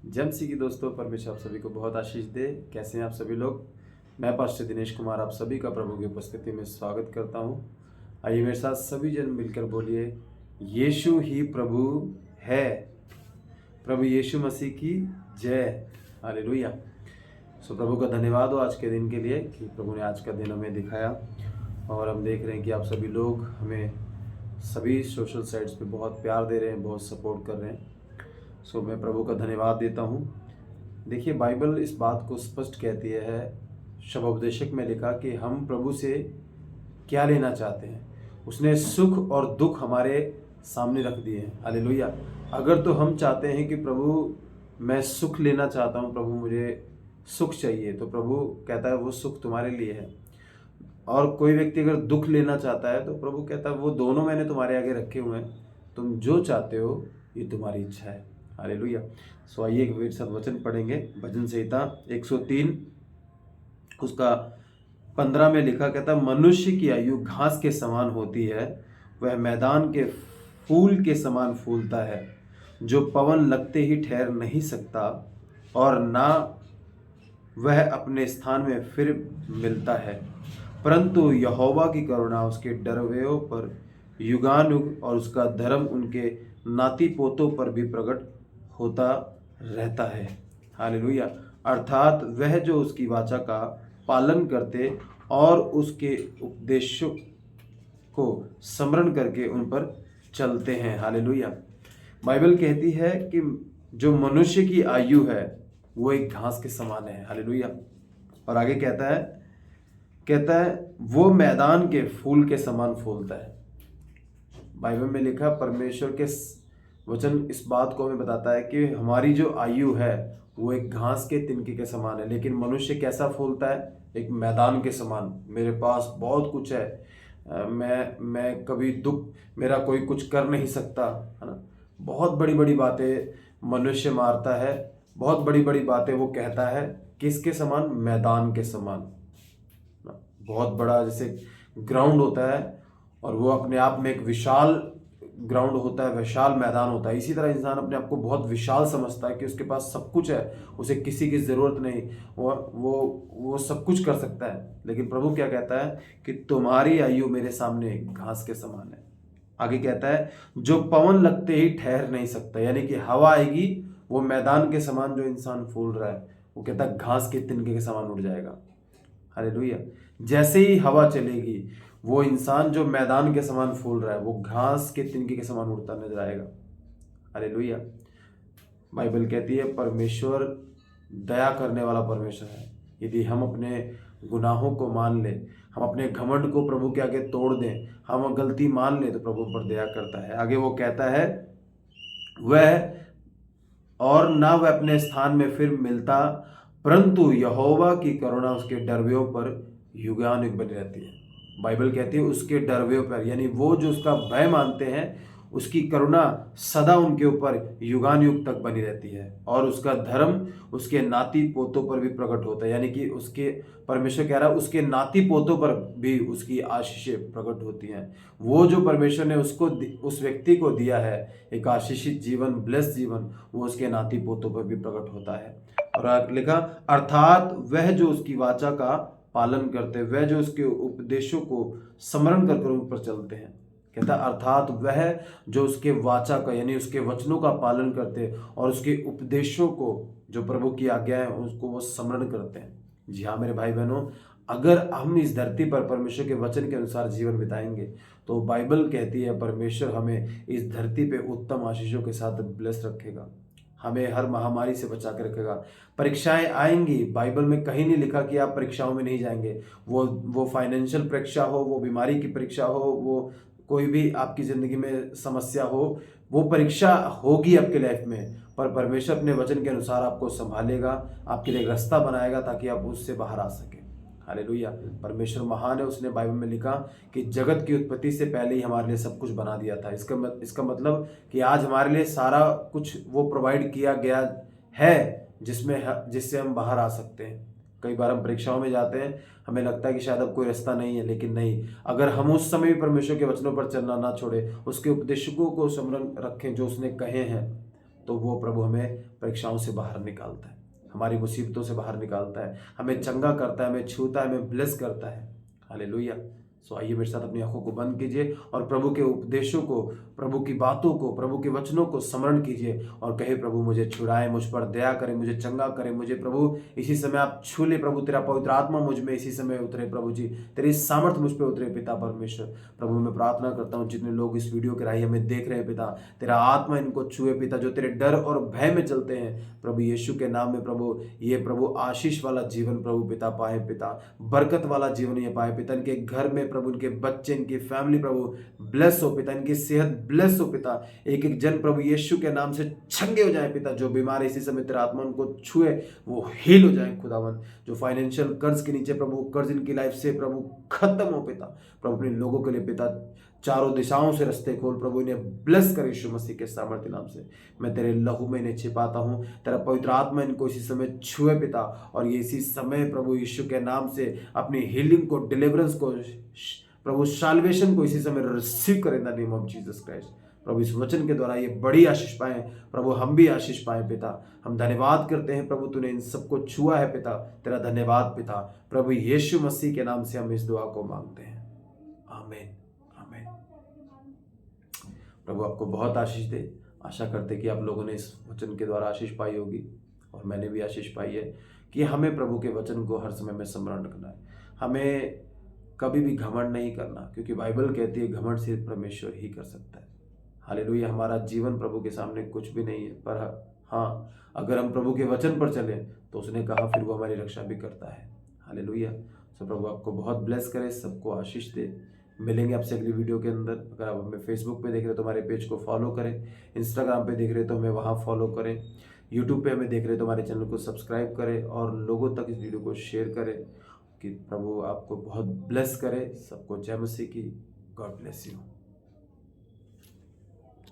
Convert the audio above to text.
जय मसीह की दोस्तों, परमेश्वर आप सभी को बहुत आशीष दे। कैसे हैं आप सभी लोग? मैं पास्टर दिनेश कुमार आप सभी का प्रभु की उपस्थिति में स्वागत करता हूं। आइए मेरे साथ सभी जन मिलकर बोलिए, यीशु ही प्रभु है। प्रभु यीशु मसीह की जय। हालेलुया। सो प्रभु का धन्यवाद हो आज के दिन के लिए कि प्रभु ने आज का दिन हमें दिखाया। और हम देख रहे हैं कि आप सभी लोग हमें सभी सोशल साइट्स पे बहुत प्यार दे रहे हैं, बहुत सपोर्ट कर रहे हैं। सो मैं प्रभु का धन्यवाद देता हूँ। देखिए, बाइबल इस बात को स्पष्ट कहती है, शबोपदेशक में लिखा कि हम प्रभु से क्या लेना चाहते हैं। उसने सुख और दुख हमारे सामने रख दिए हैं। हालेलुया। अगर तो हम चाहते हैं कि प्रभु मैं सुख लेना चाहता हूँ, प्रभु मुझे सुख चाहिए, तो प्रभु कहता है वो सुख तुम्हारे लिए है। और कोई व्यक्ति अगर दुख लेना चाहता है तो प्रभु कहता है वो दोनों मैंने तुम्हारे आगे रखे हुए हैं, तुम जो चाहते हो ये तुम्हारी इच्छा है। हालेलुया। सो आइए एक मेरे साथ वचन पढ़ेंगे। भजन संहिता 103 उसका 15 में लिखा, कहता मनुष्य की आयु घास के समान होती है, वह मैदान के फूल के समान फूलता है, जो पवन लगते ही ठहर नहीं सकता और ना वह अपने स्थान में फिर मिलता है। परंतु यहोवा की करुणा उसके डरवैयों पर युगानुग और उसका धर्म उनके नाती पोतों पर भी प्रकट होता रहता है। हालेलुया। अर्थात वह जो उसकी वाचा का पालन करते और उसके उपदेशों को स्मरण करके उन पर चलते हैं। हालेलुया। बाइबल कहती है कि जो मनुष्य की आयु है वो एक घास के समान है। हालेलुया। और आगे कहता है वो मैदान के फूल के समान फूलता है। बाइबल में लिखा, परमेश्वर के वचन इस बात को हमें बताता है कि हमारी जो आयु है वो एक घास के तिनके के समान है, लेकिन मनुष्य कैसा फूलता है? एक मैदान के समान। मेरे पास बहुत कुछ है, मैं कभी दुख, मेरा कोई कुछ कर नहीं सकता, है ना। बहुत बड़ी बड़ी बातें मनुष्य मारता है, बहुत बड़ी बड़ी बातें वो कहता है। किसके समान? मैदान के समान। बहुत बड़ा जैसे ग्राउंड होता है और वो अपने आप में एक विशाल ग्राउंड होता है, विशाल मैदान होता है। इसी तरह इंसान अपने आप को बहुत विशाल समझता है कि उसके पास सब कुछ है, उसे किसी की ज़रूरत नहीं, वो सब कुछ कर सकता है। लेकिन प्रभु क्या कहता है कि तुम्हारी आयु मेरे सामने घास के समान है। आगे कहता है जो पवन लगते ही ठहर नहीं सकता, यानी कि हवा आएगी वो मैदान के समान जो इंसान फूल रहा है वो कहता है घास के तिनके के समान उड़ जाएगा। हालेलुया। जैसे ही हवा चलेगी वो इंसान जो मैदान के समान फूल रहा है वो घास के तिनके के समान उड़ता नजर आएगा। हालेलुया। बाइबल कहती है परमेश्वर दया करने वाला परमेश्वर है। यदि हम अपने गुनाहों को मान लें, हम अपने घमंड को प्रभु के आगे तोड़ दें, हम गलती मान लें, तो प्रभु पर दया करता है। आगे वो कहता है वह और ना वह अपने स्थान में फिर मिलता, परंतु यहोवा की करुणा उसके डरवैयों पर युगानुग बनी रहती है। बाइबल कहती है उसके डरवैयों पर, यानी वो जो उसका भय मानते हैं, उसकी करुणा सदा उनके ऊपर युगानुग तक बनी रहती है और उसका धर्म उसके नाती पोतों पर भी प्रकट होता है। यानी कि उसके, परमेश्वर कह रहा है उसके नाती पोतों पर भी उसकी आशीषें प्रकट होती हैं। वो जो परमेश्वर ने उसको, उस व्यक्ति को दिया है एक आशीषित जीवन, ब्लेस जीवन, वो उसके नाती पोतों पर भी प्रकट होता है। और लिखा अर्थात वह जो उसकी वाचा का पालन करते, वह जो उसके उपदेशों को स्मरण कर उन पर चलते हैं। कहता अर्थात वह जो उसके वाचा का, यानी उसके वचनों का पालन करते और उसके उपदेशों को, जो प्रभु की आज्ञा है, उसको वो स्मरण करते हैं। जी हाँ मेरे भाई बहनों, अगर हम इस धरती पर परमेश्वर के वचन के अनुसार जीवन बिताएंगे तो बाइबल कहती है परमेश्वर हमें इस धरती पे उत्तम आशीषों के साथ ब्लेस रखेगा, हमें हर महामारी से बचा के रखेगा। परीक्षाएं आएंगी, बाइबल में कहीं नहीं लिखा कि आप परीक्षाओं में नहीं जाएंगे। वो फाइनेंशियल परीक्षा हो, वो बीमारी की परीक्षा हो, वो कोई भी आपकी ज़िंदगी में समस्या हो, वो परीक्षा होगी आपके लाइफ में, पर परमेश्वर अपने वचन के अनुसार आपको संभालेगा, आपके लिए रास्ता बनाएगा ताकि आप उससे बाहर आ सकें। हालेलुया। परमेश्वर महान है। उसने बाइबल में लिखा कि जगत की उत्पत्ति से पहले ही हमारे लिए सब कुछ बना दिया था। इसका मतलब कि आज हमारे लिए सारा कुछ वो प्रोवाइड किया गया है जिससे हम बाहर आ सकते हैं। कई बार हम परीक्षाओं में जाते हैं, हमें लगता है कि शायद अब कोई रास्ता नहीं है, लेकिन नहीं, अगर हम उस समय भी परमेश्वर के वचनों पर चलना ना छोड़े, उसके उपदेशकों को स्मरण रखें जो उसने कहे हैं, तो वो प्रभु हमें परीक्षाओं से बाहर निकालता है, हमारी मुसीबतों से बाहर निकालता है, हमें चंगा करता है, हमें छूता है, हमें ब्लेस करता है। हालेलुया। सो आइए मेरे साथ अपनी आंखों को बंद कीजिए और प्रभु के उपदेशों को, प्रभु की बातों को, प्रभु के वचनों को स्मरण कीजिए और कहे प्रभु मुझे छुड़ाए, मुझ पर दया करे, मुझे चंगा करे, मुझे प्रभु इसी समय आप छू ले प्रभु, तेरा पवित्र आत्मा मुझ में इसी समय उतरे प्रभु जी, तेरी सामर्थ मुझ पर उतरे पिता परमेश्वर। प्रभु मैं प्रार्थना करता हूँ जितने लोग इस वीडियो के राही हमें देख रहे हैं पिता, तेरा आत्मा इनको छुए पिता, जो तेरे डर और भय में चलते हैं प्रभु यीशु के नाम में प्रभु, ये प्रभु आशीष वाला जीवन प्रभु पिता पाए पिता, बरकत वाला जीवन ये पाए पिता, इनके घर में प्रभु, इनके बच्चे, इनकी फैमिली प्रभु ब्लेस हो पिता, इनकी सेहत ब्लेस हो पिता, एक एक जन प्रभु यीशु के नाम से चंगे हो जाए पिता, जो बीमार इसी समय तेरा आत्मा उनको छुए वो हील हो जाए खुदावन, जो फाइनेंशियल कर्ज के नीचे प्रभु कर्ज इनकी लाइफ से प्रभु खत्म हो पिता, प्रभु अपने लोगों के लिए पिता चारों दिशाओं से रास्ते खोल प्रभु, इन्हें ब्लेस कर यीशु मसीह के सामर्थ्य नाम से। मैं तेरे लहू में इन्हें छिपाता हूँ, तेरा पवित्र आत्मा इनको इसी समय छुए पिता, और ये इसी समय प्रभु यीशु के नाम से अपनी हीलिंग को, डिलीवरेंस को प्रभु, साल्वेशन को इसी समय रिसीव करें in the name of Jesus Christ. प्रभु इस वचन के द्वारा ये बड़ी आशीष पाए प्रभु, हम भी आशीष पाए पिता। हम धन्यवाद करते हैं प्रभु, तूने इन सबको छुआ है पिता, तेरा धन्यवाद पिता। प्रभु यीशु मसीह के नाम से हम इस दुआ को मांगते हैं, आमीन आमीन। प्रभु आपको बहुत आशीष दे। आशा करते कि आप लोगों ने इस वचन के द्वारा आशीष पाई होगी और मैंने भी आशीष पाई है कि हमें प्रभु के वचन को हर समय में स्मरण रखना है, हमें कभी भी घमंड नहीं करना, क्योंकि बाइबल कहती है घमंड सिर्फ परमेश्वर ही कर सकता है। हालेलुया। हमारा जीवन प्रभु के सामने कुछ भी नहीं है, पर हाँ, अगर हम प्रभु के वचन पर चलें तो उसने कहा फिर वो हमारी रक्षा भी करता है। हालेलुया। सो प्रभु आपको बहुत ब्लेस करे, सबको आशीष दे। मिलेंगे आपसे अगली वीडियो के अंदर। अगर आप हमें फेसबुक पे देख रहे हो तो हमारे पेज को फॉलो करें, इंस्टाग्राम पे देख रहे हो तो हमें वहाँ फॉलो करें, यूट्यूब पे हमें देख रहे हो तो हमारे चैनल को सब्सक्राइब करें और लोगों तक इस वीडियो को शेयर करें। कि प्रभु आपको बहुत ब्लेस करे। सबको जय मसीह की। God bless you.